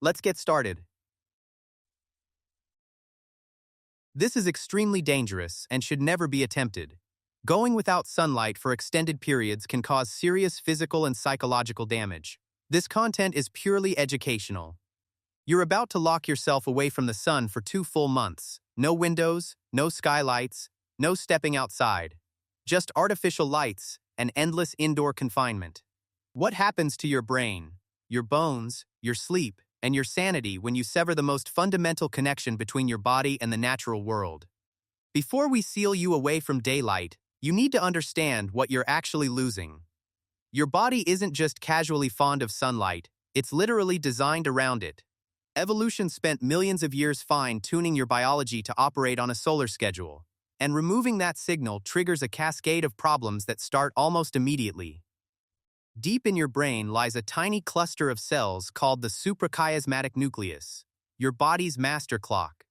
Let's get started. This is extremely dangerous and should never be attempted. Going without sunlight for extended periods can cause serious physical and psychological damage. This content is purely educational. You're about to lock yourself away from the sun for 2 full months. No windows, no skylights, no stepping outside. Just artificial lights and endless indoor confinement. What happens to your brain, your bones, your sleep, and your sanity when you sever the most fundamental connection between your body and the natural world? Before we seal you away from daylight, you need to understand what you're actually losing. Your body isn't just casually fond of sunlight, it's literally designed around it. Evolution spent millions of years fine-tuning your biology to operate on a solar schedule, and removing that signal triggers a cascade of problems that start almost immediately. Deep in your brain lies a tiny cluster of cells called the suprachiasmatic nucleus, your body's master clock.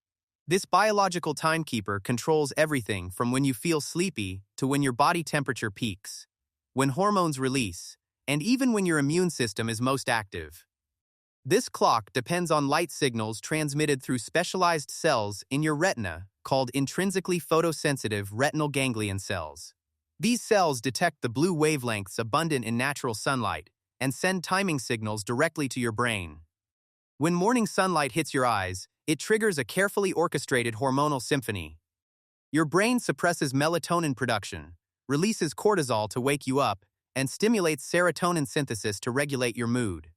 This biological timekeeper controls everything from when you feel sleepy to when your body temperature peaks, when hormones release, and even when your immune system is most active. This clock depends on light signals transmitted through specialized cells in your retina called intrinsically photosensitive retinal ganglion cells. These cells detect the blue wavelengths abundant in natural sunlight and send timing signals directly to your brain. When morning sunlight hits your eyes, it triggers a carefully orchestrated hormonal symphony. Your brain suppresses melatonin production, releases cortisol to wake you up, and stimulates serotonin synthesis to regulate your mood.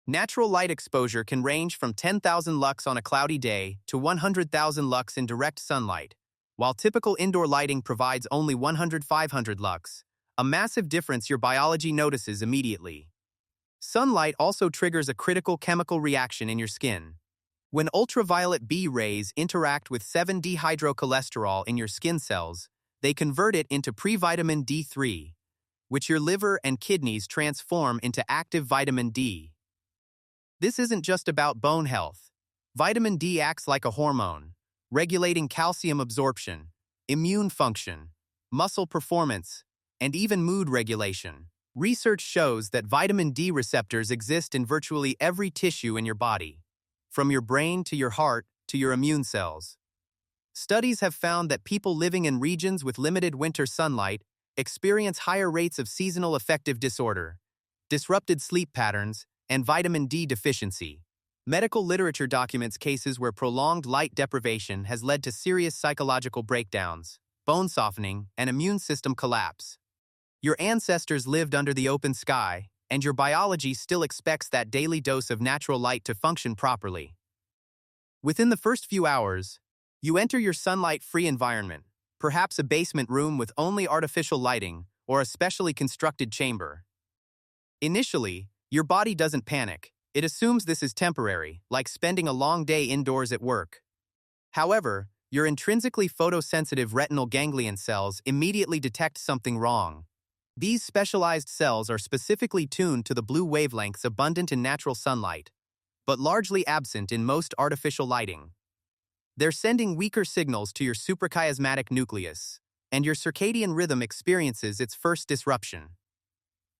Natural light exposure can range from 10,000 lux on a cloudy day to 100,000 lux in direct sunlight, while typical indoor lighting provides only 100-500 lux, a massive difference your biology notices immediately. Sunlight also triggers a critical chemical reaction in your skin. When ultraviolet B rays interact with 7-dehydrocholesterol in your skin cells, they convert it into previtamin D3, which your liver and kidneys transform into active vitamin D. This isn't just about bone health. Vitamin D acts like a hormone, regulating calcium absorption, immune function, muscle performance, and even mood regulation. Research shows that vitamin D receptors exist in virtually every tissue in your body, from your brain to your heart to your immune cells. Studies have found that people living in regions with limited winter sunlight experience higher rates of seasonal affective disorder, disrupted sleep patterns, and vitamin D deficiency. Medical literature documents cases where prolonged light deprivation has led to serious psychological breakdowns, bone softening, and immune system collapse. Your ancestors lived under the open sky, and your biology still expects that daily dose of natural light to function properly. Within the first few hours, you enter your sunlight-free environment, perhaps a basement room with only artificial lighting or a specially constructed chamber. Initially, your body doesn't panic. It assumes this is temporary, like spending a long day indoors at work. However, your intrinsically photosensitive retinal ganglion cells immediately detect something wrong. These specialized cells are specifically tuned to the blue wavelengths abundant in natural sunlight, but largely absent in most artificial lighting. They're sending weaker signals to your suprachiasmatic nucleus, and your circadian rhythm experiences its first disruption.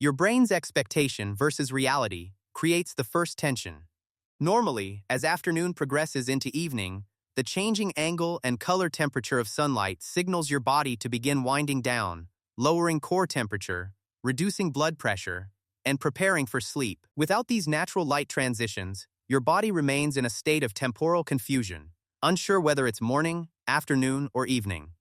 Your brain's expectation versus reality creates the first tension. Normally, as afternoon progresses into evening, the changing angle and color temperature of sunlight signals your body to begin winding down, lowering core temperature, reducing blood pressure, and preparing for sleep. Without these natural light transitions, your body remains in a state of temporal confusion, unsure whether it's morning, afternoon, or evening.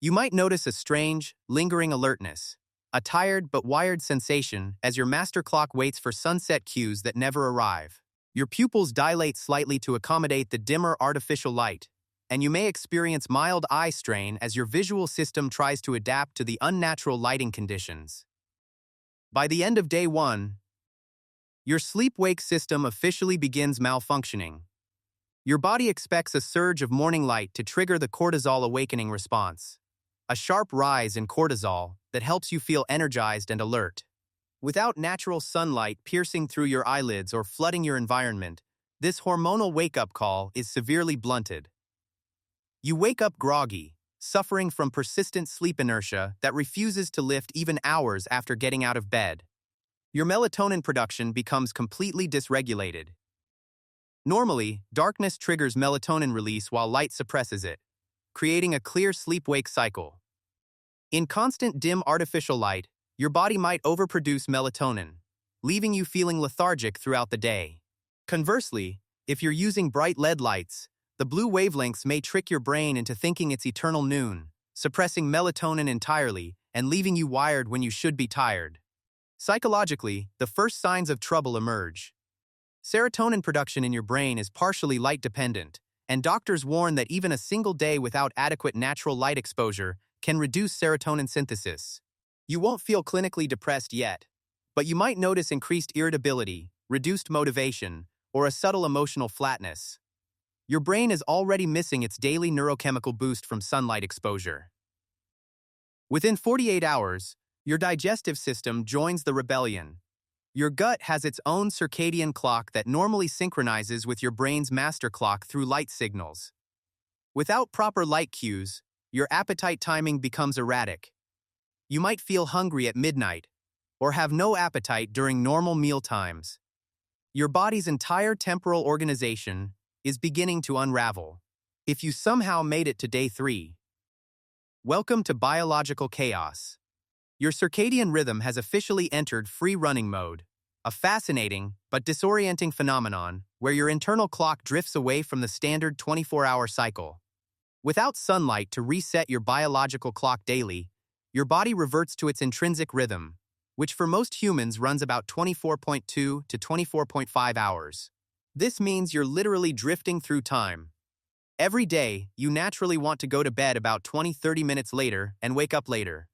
You might notice a strange, lingering alertness, a tired but wired sensation as your master clock waits for sunset cues that never arrive. Your pupils dilate slightly to accommodate the dimmer artificial light, and you may experience mild eye strain as your visual system tries to adapt to the unnatural lighting conditions. By the end of day 1, your sleep-wake system officially begins malfunctioning. Your body expects a surge of morning light to trigger the cortisol awakening response, a sharp rise in cortisol that helps you feel energized and alert. Without natural sunlight piercing through your eyelids or flooding your environment, this hormonal wake-up call is severely blunted. You wake up groggy, suffering from persistent sleep inertia that refuses to lift even hours after getting out of bed. Your melatonin production becomes completely dysregulated. Normally, darkness triggers melatonin release while light suppresses it, creating a clear sleep-wake cycle. In constant dim artificial light, your body might overproduce melatonin, leaving you feeling lethargic throughout the day. Conversely, if you're using bright LED lights, the blue wavelengths may trick your brain into thinking it's eternal noon, suppressing melatonin entirely and leaving you wired when you should be tired. Psychologically, the first signs of trouble emerge. Serotonin production in your brain is partially light-dependent, and doctors warn that even a single day without adequate natural light exposure can reduce serotonin synthesis. You won't feel clinically depressed yet, but you might notice increased irritability, reduced motivation, or a subtle emotional flatness. Your brain is already missing its daily neurochemical boost from sunlight exposure. Within 48 hours, your digestive system joins the rebellion. Your gut has its own circadian clock that normally synchronizes with your brain's master clock through light signals. Without proper light cues, your appetite timing becomes erratic. You might feel hungry at midnight, or have no appetite during normal meal times. Your body's entire temporal organization is beginning to unravel. If you somehow made it to day 3, welcome to biological chaos. Your circadian rhythm has officially entered free running mode, a fascinating but disorienting phenomenon where your internal clock drifts away from the standard 24-hour cycle. Without sunlight to reset your biological clock daily, your body reverts to its intrinsic rhythm, which for most humans runs about 24.2 to 24.5 hours. This means you're literally drifting through time. Every day, you naturally want to go to bed about 20-30 minutes later and wake up later.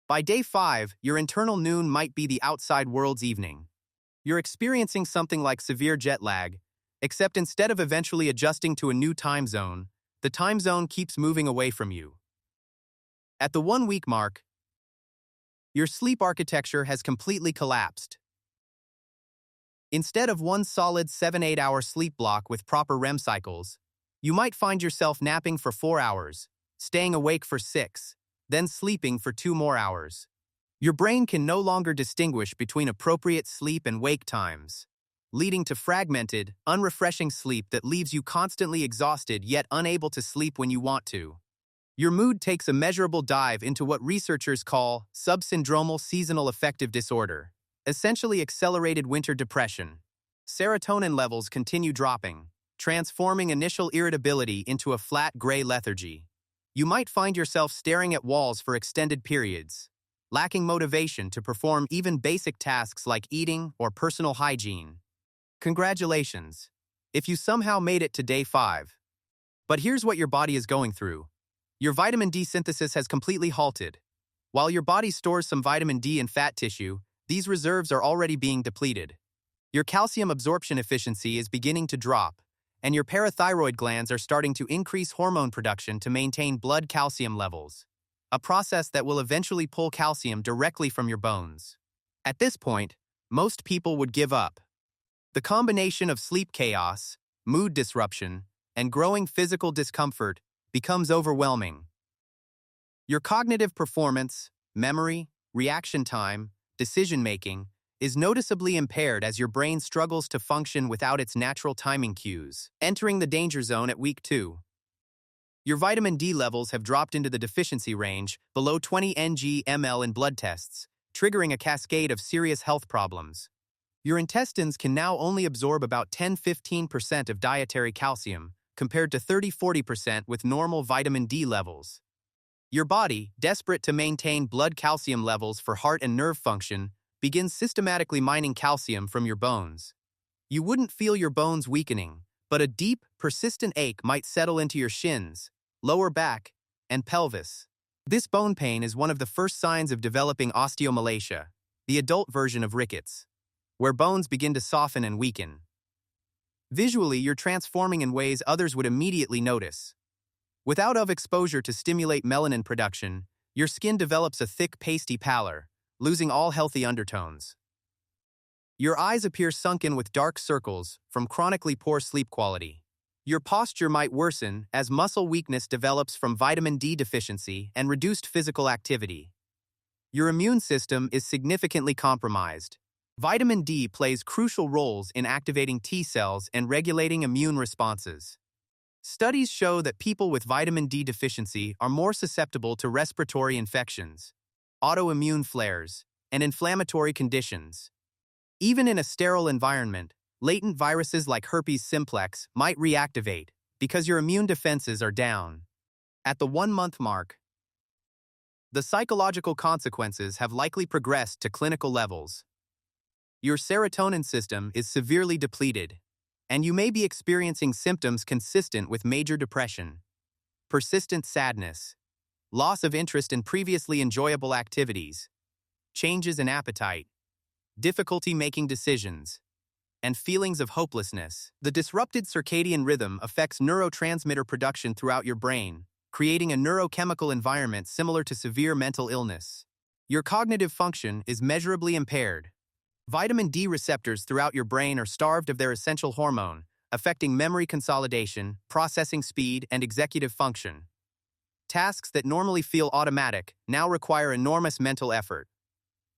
By day 5, your internal noon might be the outside world's evening. You're experiencing something like severe jet lag, except instead of eventually adjusting to a new time zone, the time zone keeps moving away from you. At the 1-week mark, your sleep architecture has completely collapsed. Instead of one solid 7-8 hour sleep block with proper REM cycles, you might find yourself napping for 4 hours, staying awake for 6, then sleeping for 2 more hours. Your brain can no longer distinguish between appropriate sleep and wake times, leading to fragmented, unrefreshing sleep that leaves you constantly exhausted yet unable to sleep when you want to. Your mood takes a measurable dive into what researchers call subsyndromal seasonal affective disorder, essentially accelerated winter depression. Serotonin levels continue dropping, transforming initial irritability into a flat gray lethargy. You might find yourself staring at walls for extended periods, lacking motivation to perform even basic tasks like eating or personal hygiene. Congratulations, if you somehow made it to day 5. But here's what your body is going through. Your vitamin D synthesis has completely halted. While your body stores some vitamin D in fat tissue, these reserves are already being depleted. Your calcium absorption efficiency is beginning to drop, and your parathyroid glands are starting to increase hormone production to maintain blood calcium levels, a process that will eventually pull calcium directly from your bones. At this point, most people would give up. The combination of sleep chaos, mood disruption, and growing physical discomfort becomes overwhelming. Your cognitive performance, memory, reaction time, decision-making is noticeably impaired as your brain struggles to function without its natural timing cues, entering the danger zone at week 2. Your vitamin D levels have dropped into the deficiency range, below 20 ng/ml in blood tests, triggering a cascade of serious health problems. Your intestines can now only absorb about 10–15% of dietary calcium, compared to 30–40% with normal vitamin D levels. Your body, desperate to maintain blood calcium levels for heart and nerve function, begins systematically mining calcium from your bones. You wouldn't feel your bones weakening, but a deep, persistent ache might settle into your shins, lower back, and pelvis. This bone pain is one of the first signs of developing osteomalacia, the adult version of rickets, where bones begin to soften and weaken. Visually, you're transforming in ways others would immediately notice. Without exposure to stimulate melanin production, your skin develops a thick, pasty pallor, losing all healthy undertones. Your eyes appear sunken with dark circles from chronically poor sleep quality. Your posture might worsen as muscle weakness develops from vitamin D deficiency and reduced physical activity. Your immune system is significantly compromised. Vitamin D plays crucial roles in activating T cells and regulating immune responses. Studies show that people with vitamin D deficiency are more susceptible to respiratory infections, autoimmune flares, and inflammatory conditions. Even in a sterile environment, latent viruses like herpes simplex might reactivate because your immune defenses are down. At the 1-month mark, the psychological consequences have likely progressed to clinical levels. Your serotonin system is severely depleted, and you may be experiencing symptoms consistent with major depression, persistent sadness, loss of interest in previously enjoyable activities, changes in appetite, difficulty making decisions, and feelings of hopelessness. The disrupted circadian rhythm affects neurotransmitter production throughout your brain, creating a neurochemical environment similar to severe mental illness. Your cognitive function is measurably impaired. Vitamin D receptors throughout your brain are starved of their essential hormone, affecting memory consolidation, processing speed, and executive function. Tasks that normally feel automatic now require enormous mental effort.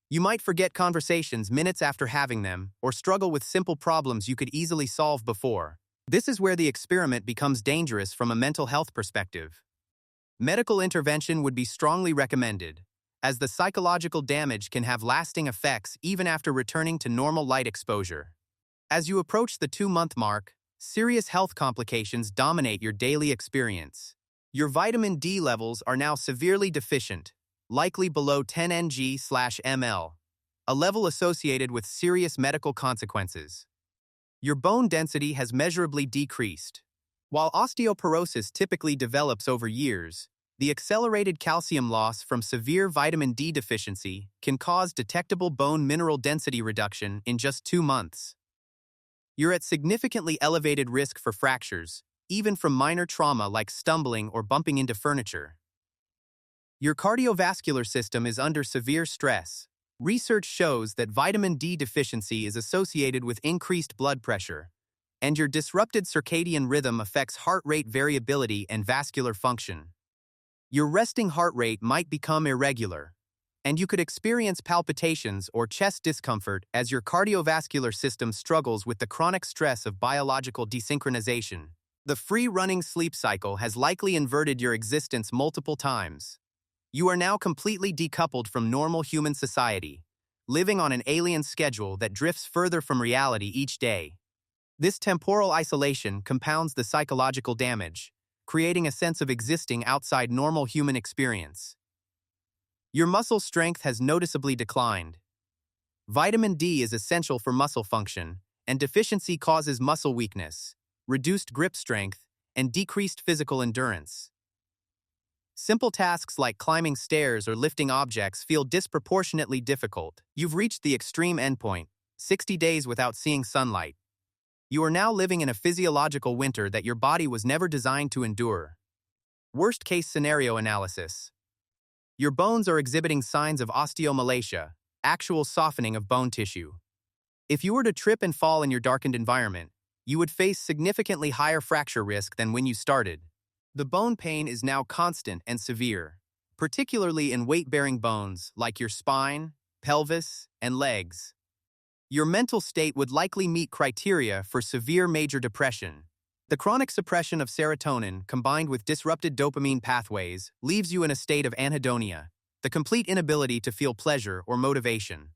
You might forget conversations minutes after having them, or struggle with simple problems you could easily solve before. This is where the experiment becomes dangerous from a mental health perspective. Medical intervention would be strongly recommended, as the psychological damage can have lasting effects even after returning to normal light exposure. As you approach the 2-month mark, serious health complications dominate your daily experience. Your vitamin D levels are now severely deficient, likely below 10 ng/ml, a level associated with serious medical consequences. Your bone density has measurably decreased. While osteoporosis typically develops over years, the accelerated calcium loss from severe vitamin D deficiency can cause detectable bone mineral density reduction in just 2 months. You're at significantly elevated risk for fractures, even from minor trauma like stumbling or bumping into furniture. Your cardiovascular system is under severe stress. Research shows that vitamin D deficiency is associated with increased blood pressure, and your disrupted circadian rhythm affects heart rate variability and vascular function. Your resting heart rate might become irregular, and you could experience palpitations or chest discomfort as your cardiovascular system struggles with the chronic stress of biological desynchronization. The free-running sleep cycle has likely inverted your existence multiple times. You are now completely decoupled from normal human society, living on an alien schedule that drifts further from reality each day. This temporal isolation compounds the psychological damage, creating a sense of existing outside normal human experience. Your muscle strength has noticeably declined. Vitamin D is essential for muscle function, and deficiency causes muscle weakness, reduced grip strength, and decreased physical endurance. Simple tasks like climbing stairs or lifting objects feel disproportionately difficult. You've reached the extreme endpoint, 60 days without seeing sunlight. You are now living in a physiological winter that your body was never designed to endure. Worst-case scenario analysis. Your bones are exhibiting signs of osteomalacia, actual softening of bone tissue. If you were to trip and fall in your darkened environment, you would face significantly higher fracture risk than when you started. The bone pain is now constant and severe, particularly in weight-bearing bones like your spine, pelvis, and legs. Your mental state would likely meet criteria for severe major depression. The chronic suppression of serotonin combined with disrupted dopamine pathways leaves you in a state of anhedonia, the complete inability to feel pleasure or motivation.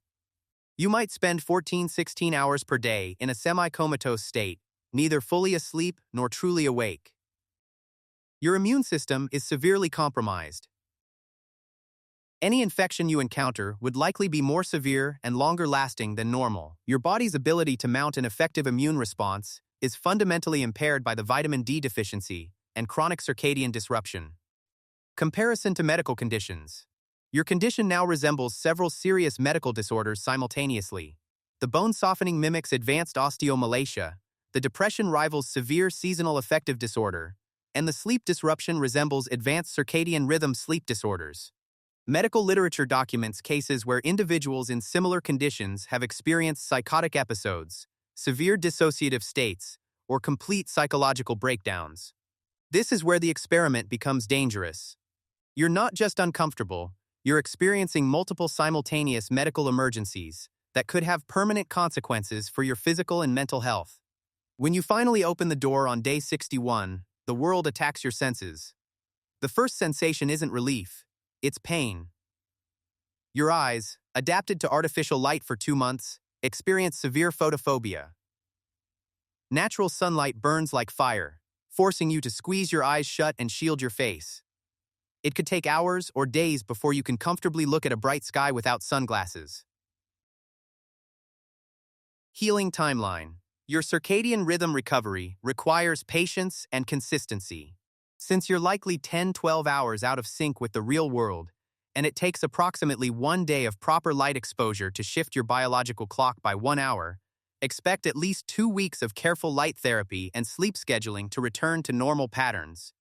You might spend 14-16 hours per day in a semi-comatose state, neither fully asleep nor truly awake. Your immune system is severely compromised. Any infection you encounter would likely be more severe and longer-lasting than normal. Your body's ability to mount an effective immune response is fundamentally impaired by the vitamin D deficiency and chronic circadian disruption. Comparison to medical conditions. Your condition now resembles several serious medical disorders simultaneously. The bone softening mimics advanced osteomalacia, the depression rivals severe seasonal affective disorder, and the sleep disruption resembles advanced circadian rhythm sleep disorders. Medical literature documents cases where individuals in similar conditions have experienced psychotic episodes, severe dissociative states, or complete psychological breakdowns. This is where the experiment becomes dangerous. You're not just uncomfortable, you're experiencing multiple simultaneous medical emergencies, that could have permanent consequences for your physical and mental health. When you finally open the door on day 61, the world attacks your senses. The first sensation isn't relief, it's pain. Your eyes, adapted to artificial light for 2 months, experience severe photophobia. Natural sunlight burns like fire, forcing you to squeeze your eyes shut and shield your face. It could take hours or days before you can comfortably look at a bright sky without sunglasses. Healing timeline. Your circadian rhythm recovery requires patience and consistency. Since you're likely 10-12 hours out of sync with the real world, and it takes approximately 1 day of proper light exposure to shift your biological clock by 1 hour, expect at least 2 weeks of careful light therapy and sleep scheduling to return to normal patterns.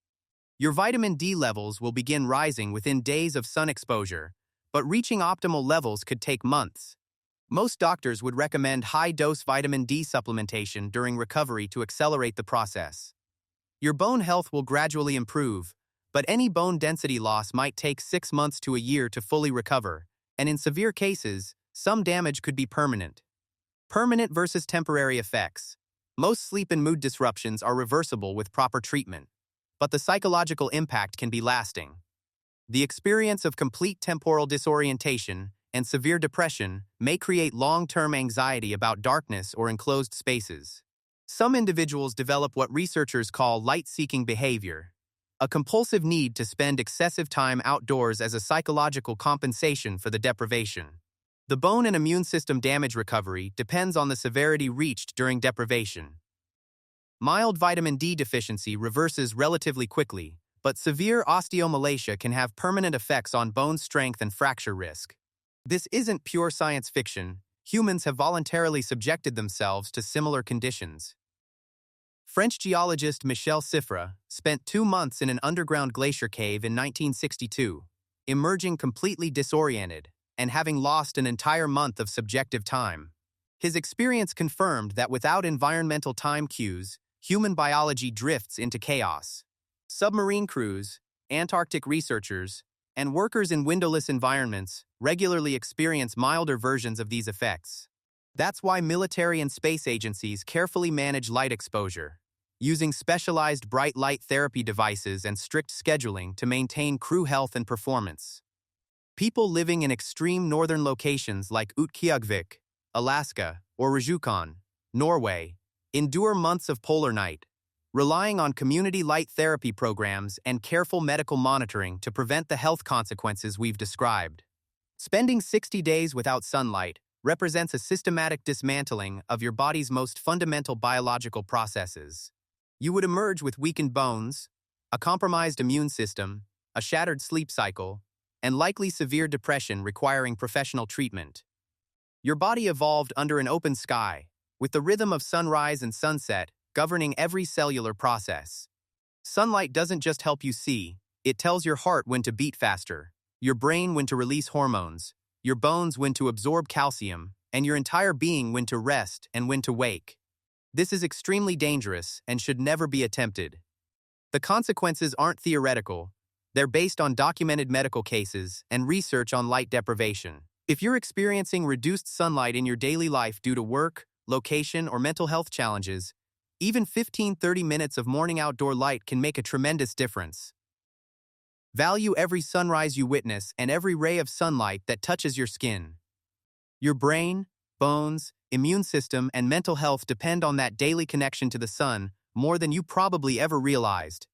Your vitamin D levels will begin rising within days of sun exposure, but reaching optimal levels could take months. Most doctors would recommend high-dose vitamin D supplementation during recovery to accelerate the process. Your bone health will gradually improve, but any bone density loss might take 6 months to a year to fully recover, and in severe cases, some damage could be permanent. Permanent versus temporary effects. Most sleep and mood disruptions are reversible with proper treatment, but the psychological impact can be lasting. The experience of complete temporal disorientation and severe depression may create long-term anxiety about darkness or enclosed spaces. Some individuals develop what researchers call light-seeking behavior, a compulsive need to spend excessive time outdoors as a psychological compensation for the deprivation. The bone and immune system damage recovery depends on the severity reached during deprivation. Mild vitamin D deficiency reverses relatively quickly, but severe osteomalacia can have permanent effects on bone strength and fracture risk. This isn't pure science fiction. Humans have voluntarily subjected themselves to similar conditions. French geologist Michel Siffre spent 2 months in an underground glacier cave in 1962, emerging completely disoriented and having lost an entire month of subjective time. His experience confirmed that without environmental time cues, human biology drifts into chaos. Submarine crews, Antarctic researchers, and workers in windowless environments regularly experience milder versions of these effects. That's why military and space agencies carefully manage light exposure, using specialized bright light therapy devices and strict scheduling to maintain crew health and performance. People living in extreme northern locations like Utqiagvik, Alaska, or Rjukan, Norway, endure months of polar night, relying on community light therapy programs and careful medical monitoring to prevent the health consequences we've described. Spending 60 days without sunlight represents a systematic dismantling of your body's most fundamental biological processes. You would emerge with weakened bones, a compromised immune system, a shattered sleep cycle, and likely severe depression requiring professional treatment. Your body evolved under an open sky, with the rhythm of sunrise and sunset governing every cellular process. Sunlight doesn't just help you see, it tells your heart when to beat faster, your brain when to release hormones, your bones when to absorb calcium, and your entire being when to rest and when to wake. This is extremely dangerous and should never be attempted. The consequences aren't theoretical, they're based on documented medical cases and research on light deprivation. If you're experiencing reduced sunlight in your daily life due to work, location, or mental health challenges, even 15-30 minutes of morning outdoor light can make a tremendous difference. Value every sunrise you witness and every ray of sunlight that touches your skin. Your brain, bones, immune system, and mental health depend on that daily connection to the sun more than you probably ever realized.